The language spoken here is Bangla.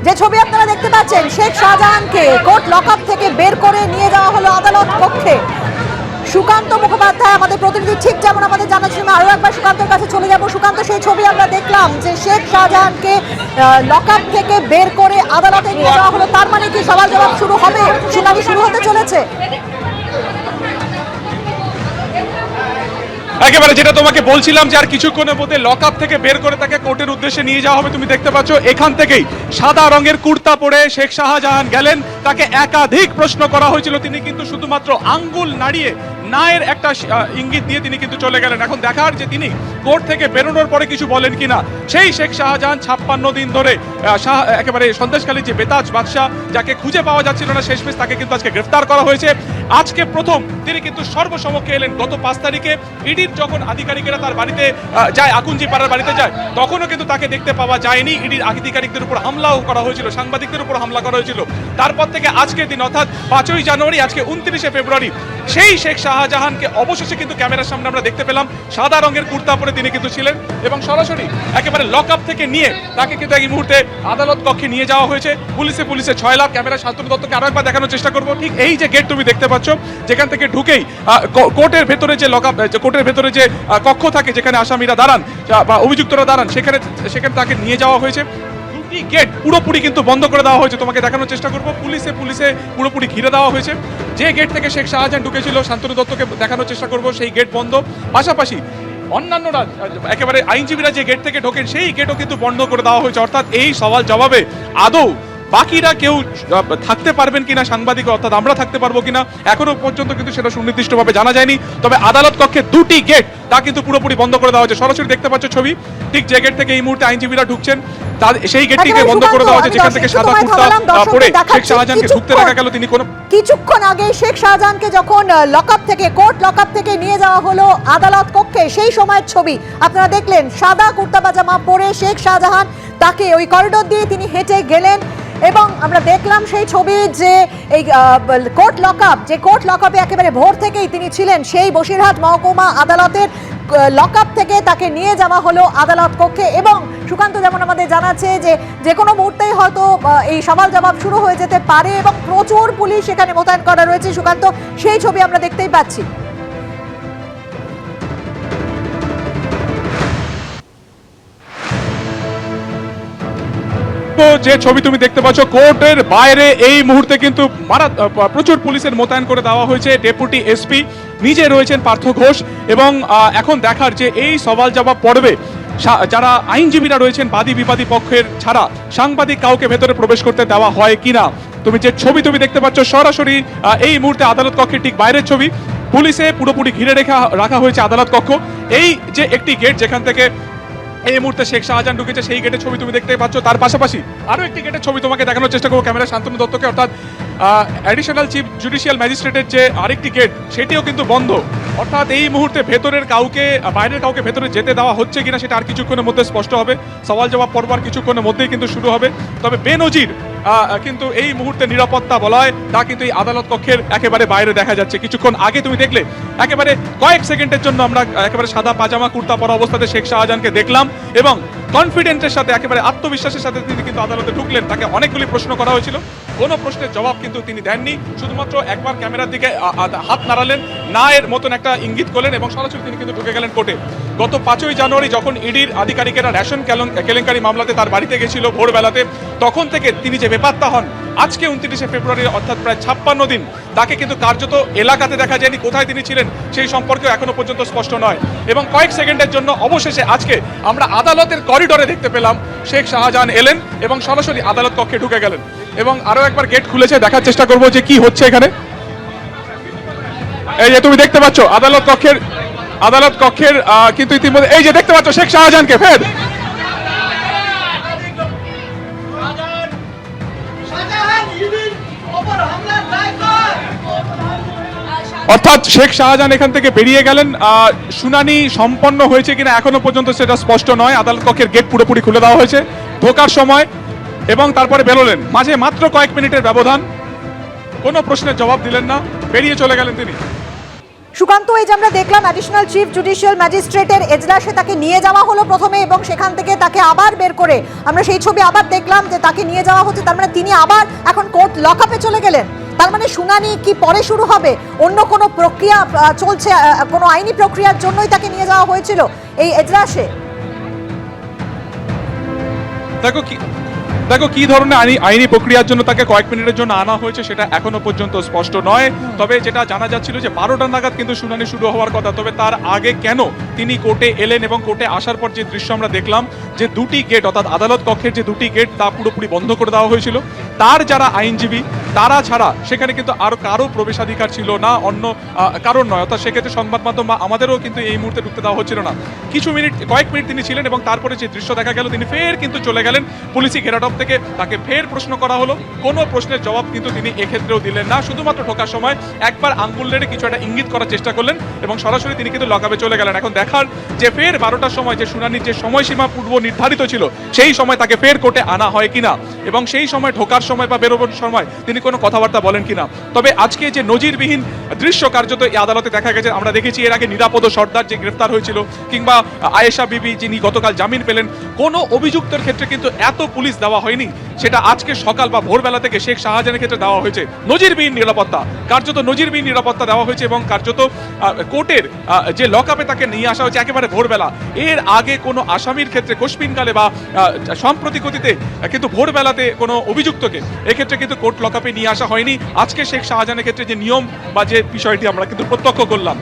যে ছবি আপনারা দেখতে পাচ্ছেন, শেখ শাহজাহানকে কোর্ট লকআপ থেকে বের করে নিয়ে যাওয়া হলো আদালত কক্ষে। সুকান্ত মুখোপাধ্যায় আমাদের প্রতিনিধি, ঠিক যেমন আমাদের জানাচ্ছেন, আরো একবার সুকান্তর কাছে চলে যাব। সুকান্ত, সেই ছবি আমরা দেখলাম যে শেখ শাহজাহানকে লকআপ থেকে বের করে আদালতে নিয়ে যাওয়া হলো। তার মানে কি সওয়াল জবাব শুরু হবে, শুনানি শুরু হতে চলেছে? একেবারে যেটা তোমাকে বলছিলাম যে আর কিছুক্ষণের মধ্যে লকআপ থেকে বের করে তাকে কোর্টের উদ্দেশ্যে নিয়ে যাওয়া হবে। তুমি দেখতে পাচ্ছ এখান থেকেই সাদা রঙের কুর্তা পরে শেখ শাহজাহান গেলেন। তাকে একাধিক প্রশ্ন করা হয়েছিল, তিনি কিন্তু শুধুমাত্র আঙ্গুল নাড়িয়ে নায়ের একটা ইঙ্গিত দিয়ে তিনি কিন্তু চলে গেলেন। এখন দেখার যে তিনি কোর্ট থেকে বেরোনোর পরে কিছু বলেন কিনা। সেই শেখ শাহজাহান 56 দিন ধরে একেবারে সন্দেশখালীর যে বেতাজ বাদশাহ, যাকে খুঁজে পাওয়া যাচ্ছিল না, শেষমেশ তাকে কিন্তু আজকে গ্রেফতার করা হয়েছে। আজকে প্রথম তিনি কিন্তু সর্বসমক্ষে এলেন। গত 5 তারিখে ইডির যখন আধিকারিকেরা তার বাড়িতে যায়, আকুঞ্জি পাড়ার বাড়িতে যায়, তখনও কিন্তু তাকে দেখতে পাওয়া যায়নি। ইডির আধিকারিকদের উপর হামলাও করা হয়েছিল, সাংবাদিকদের উপর হামলা করা হয়েছিল। তারপর থেকে আজকের দিন অর্থাৎ 5ই জানুয়ারি, আজকে 29শে ফেব্রুয়ারি, সেই শেখ শাহজাহানকে অবশেষে কিন্তু ক্যামেরার সামনে আমরা দেখতে পেলাম। সাদা রঙের কুর্তা পরে তিনি কিন্তু ছিলেন এবং সরাসরি একেবারে লকআপ থেকে নিয়ে তাকে কিন্তু এই মুহূর্তে আদালত কক্ষে নিয়ে যাওয়া হয়েছে। পুলিশে 6 লাখ। ক্যামেরা শান্তনু দত্তকে আরো একবার দেখানোর চেষ্টা করবো। ঠিক এই যে গেট তুমি দেখতে পাচ্ছ, যেখান থেকে ঢুকেই কোর্টের ভেতরে যে লকআপ, কোর্টের ভেতরে যে কক্ষ থাকে যেখানে আসামিরা দাঁড়ান বা অভিযুক্তরা দাঁড়ান, সেখানে তাকে নিয়ে যাওয়া হয়েছে। দুটি গেট পুরোপুরি কিন্তু বন্ধ করে দেওয়া হয়েছে। তোমাকে দেখানোর চেষ্টা করবো। পুলিশে পুরোপুরি ঘিরে দেওয়া হয়েছে। যে গেট থেকে শেখ শাহজাহান ঢুকেছিল, শান্তনু দত্তকে দেখানোর চেষ্টা করবো, সেই গেট বন্ধ। পাশাপাশি অন্যান্যরা একেবারে আইনজীবীরা যে গেট থেকে ঢোকেন, সেই গেটও কিন্তু বন্ধ করে দেওয়া হয়েছে। অর্থাৎ এই সওয়াল জবাবে আদৌ বাকিরা কেউ থাকতে পারবেন কিনা, সাংবাদিক অর্থাৎ আমরা থাকতে পারবো কিনা, এখনো পর্যন্ত কিন্তু সেটা সুনির্দিষ্টভাবে জানা যায়নি। তবে আদালত কক্ষে দুটি গেট তা কিন্তু পুরোপুরি বন্ধ করে দেওয়া হয়েছে। সরাসরি দেখতে পাচ্ছ ছবি, ঠিক যে গেট থেকে এই মুহূর্তে আইনজীবীরা ঢুকছেন, সেই গেটটিকে বন্ধ করে দেওয়া হয়েছে, যেখান থেকে সাদা কুর্তা পরে শেখ শাহজাহানকে ঢুকতে দেখা গেল। তিনি কিছুক্ষণ আগে শেখ শাহজাহানকে যখন লকআপ থেকে, কোর্ট লকআপ থেকে নিয়ে যাওয়া হলো আদালত কক্ষে, সেই সময়ের ছবি আপনারা দেখলেন। সাদা কুর্তা পাজামা পরে শেখ শাহজাহান, তাকে ওই করিডোর দিয়ে তিনি হেঁটে গেলেন এবং আমরা দেখলাম সেই ছবি যে এই কোর্ট লকআপে একেবারে ভোর থেকেই তিনি ছিলেন। সেই বসিরহাট মহকুমা আদালতের লকআপ থেকে তাকে নিয়ে যাওয়া হলো আদালত কক্ষে। এবং সুকান্ত যেমন আমাদের জানাচ্ছে যে কোনো মুহূর্তেই হয়তো এই সওয়াল জবাব শুরু হয়ে যেতে পারে এবং প্রচুর পুলিশ এখানে মোতায়েন করা রয়েছে। সুকান্ত, সেই ছবি আমরা দেখতেই পাচ্ছি। যে ছবি তুমি দেখতে পাচ্ছ, কোর্টের বাইরে এই মুহূর্তে কিন্তু প্রচুর পুলিশের মোতায়েন করে দেওয়া হয়েছে। ডেপুটি এসপি নিজে রয়েছেন পার্থ ঘোষ। এবং এখন দেখার যে এই সওয়াল জবাব পর্বে যারা আইনজীবীরা রয়েছেন বাদী বিবাদী পক্ষের ছাড়া সাংবাদিক কাউকে ভেতরে প্রবেশ করতে দেওয়া হয় কিনা। তুমি যে ছবি তুমি দেখতে পাচ্ছ সরাসরি এই মুহূর্তে আদালত কক্ষের ঠিক বাইরের ছবি। পুলিশে পুরোপুরি ঘিরে রাখা হয়েছে আদালত কক্ষ। এই যে একটি গেট যেখান থেকে এই মুহূর্তে শেখ শাহজাহান ঢুকেছে, সেই গেটের ছবি তুমি দেখতে পাচ্ছ। তার পাশাপাশি আরো একটি গেটের ছবি তোমাকে দেখানোর চেষ্টা করবো ক্যামেরা শান্তনু দত্তকে, অর্থাৎ অ্যাডিশনাল চিফ জুডিশিয়াল ম্যাজিস্ট্রেটের যে আরেকটি গেট, সেটিও কিন্তু বন্ধ। অর্থাৎ এই মুহূর্তে ভেতরের কাউকে, বাইরের কাউকে ভেতরে যেতে দেওয়া হচ্ছে কিনা সেটা আর কিছুক্ষণের মধ্যে স্পষ্ট হবে। সওয়াল জবাব পর্ব আর কিছুক্ষণের মধ্যেই কিন্তু শুরু হবে। তবে বেনজির কিন্তু এই মুহূর্তে নিরাপত্তা বলয় তা কিন্তু এই আদালত কক্ষের একেবারে বাইরে দেখা যাচ্ছে। কিছুক্ষণ আগে তুমি দেখলে একেবারে কয়েক সেকেন্ডের জন্য আমরা একেবারে সাদা পাজামা কুর্তা পরা অবস্থাতে শেখ শাহজাহানকে দেখলাম এবং কনফিডেন্সের সাথে, একেবারে আত্মবিশ্বাসের সাথে তিনি কিন্তু আদালতে ঢুকলেন। তাকে অনেকগুলি প্রশ্ন করা হয়েছিল, কোনো প্রশ্নের জবাব কিন্তু তিনি দেননি। শুধুমাত্র একবার ক্যামেরার দিকে হাত নাড়ালেন, না এর মতন একটা ইঙ্গিত করলেন এবং সরাসরি তিনি কিন্তু ঢুকে গেলেন কোর্টে। গত 5ই জানুয়ারি যখন ইডির আধিকারিকেরা রেশন কেলেঙ্কারি মামলাতে তার বাড়িতে গেছিল ভোরবেলাতে, তখন থেকে তিনি যে বেপাত্তা হন, আজকে 29শে ফেব্রুয়ারি অর্থাৎ প্রায় 56 দিন তাকে কিন্তু কার্যত এলাকাতে দেখা যায়নি। কোথায় তিনি ছিলেন সেই সম্পর্কেও এখনো পর্যন্ত স্পষ্ট নয়। এবং কয়েক সেকেন্ডের জন্য অবশেষে আজকে আমরা আদালতের করিডোরে দেখতে পেলাম শেখ শাহজাহান এলেন এবং সরাসরি আদালত কক্ষে ঢুকে গেলেন। এবং আরো একবার গেট খুলেছে, দেখার চেষ্টা করবো যে কি হচ্ছে এখানে। এই যে তুমি দেখতে পাচ্ছ আদালত কক্ষের কিন্তু ইতিমধ্যে এই যে দেখতে পাচ্ছ শেখ শাহজাহানকে ফের অর্থাৎ শেখ শাহজাহান এখান থেকে বেরিয়ে গেলেন। শুনানি সম্পন্ন হয়েছে কিনা এখনো পর্যন্ত সেটা স্পষ্ট নয়। আদালত কক্ষের গেট পুরোপুরি খুলে দেওয়া হয়েছে ঢোকার সময় এবং তারপরে বেরোলেন। মাঝে মাত্র কয়েক মিনিটের ব্যবধান, কোনো প্রশ্নের জবাব দিলেন না, বেরিয়ে চলে গেলেন তিনি। সুকান্ত, এই যে আমরা দেখলাম অ্যাডিশনাল চিফ জুডিশিয়াল ম্যাজিস্ট্রেটের এজলাসে তাকে নিয়ে যাওয়া হলো প্রথমে, এবং সেখান থেকে তাকে আবার বের করে আমরা সেই ছবি আবার দেখলাম যে তাকে নিয়ে যাওয়া হচ্ছে, তার মানে তিনি আবার এখন কোর্ট লকআপে চলে গেলেন। তার মানে শুনানি কি পরে শুরু হবে? অন্য কোনো প্রক্রিয়া চলছে, কোনো আইনি প্রক্রিয়ার জন্যই তাকে নিয়ে যাওয়া হয়েছিল এই এজলাসে? দেখো কি ধরনের আইনি প্রক্রিয়ার জন্য তাকে কয়েক মিনিটের জন্য আনা হয়েছে সেটা এখনো পর্যন্ত স্পষ্ট নয়। তবে যেটা জানা যাচ্ছিল যে 12টা নাগাদ কিন্তু শুনানি শুরু হওয়ার কথা, তবে তার আগে কেন তিনি কোর্টে এলেন এবং কোর্টে আসার পর যে দৃশ্য আমরা দেখলাম যে দুটি গেট, অর্থাৎ আদালত কক্ষের যে দুটি গেট তা পুরোপুরি বন্ধ করে দেওয়া হয়েছিল। তার যারা আইনজীবী তারা ছাড়া সেখানে কিন্তু আর কারো প্রবেশাধিকার ছিল না, অন্য কারণ নয়। অর্থাৎ সেক্ষেত্রে সংবাদ মাধ্যম বা আমাদেরও কিন্তু এই মুহূর্তে ঢুকতে দেওয়া হচ্ছিল না। কয়েক মিনিট তিনি ছিলেন এবং তারপরে যে দৃশ্য দেখা গেল তিনি ফের কিন্তু চলে গেলেন পুলিশি ঘেরাটপ থেকে। তাকে ফের প্রশ্ন করা হলো, কোনো প্রশ্নের জবাব কিন্তু তিনি এক্ষেত্রেও দিলেন না। শুধুমাত্র ঢোকার সময় একবার আঙ্গুল নেড়ে কিছু একটা ইঙ্গিত করার চেষ্টা করলেন এবং সরাসরি তিনি কিন্তু লকআপে চলে গেলেন। এখন দেখার যে ফের 12টার সময় যে শুনানির যে সময়সীমা পূর্ব নির্ধারিত ছিল সেই সময় তাকে ফের কোর্টে আনা হয় কিনা এবং সেই সময় ঢোকার সময় বা বেরোবার সময় তিনি কোনো কথাবার্তা বলেন কিনা। তবে আজকে যে নজিরবিহীন দৃশ্য কার্যত এই আদালতে দেখা গেছে, আমরা দেখেছি এর আগে নিরাপদ সর্দার যে গ্রেফতার হয়েছিল কিংবা আয়েশা বিবি যিনি গতকাল জামিন পেলেন, কোনো অভিযুক্তের ক্ষেত্রে কিন্তু এত পুলিশ দেওয়া হয়নি। সেটা আজকে সকাল বা ভোরবেলা থেকে শেখ শাহজাহানের ক্ষেত্রে দেওয়া হয়েছে নজিরবিহীন নিরাপত্তা, কার্যত নজিরবিহীন নিরাপত্তা দেওয়া হয়েছে এবং কার্যত কোর্টের যে লকআপে তাকে নিয়ে আসা হয়েছে একেবারে ভোরবেলা। এর আগে কোনো আসামির ক্ষেত্রে কোশপিনকালে বা সাম্প্রতিক অতীতে কিন্তু ভোরবেলাতে কোনো অভিযুক্তকে এক্ষেত্রে কিন্তু কোর্ট লকআপে নিয়ে আসা হয়নি। আজকে শেখ শাহজাহানের ক্ষেত্রে যে নিয়ম বা যে বিষয়টি আমরা কিন্তু প্রত্যক্ষ করলাম।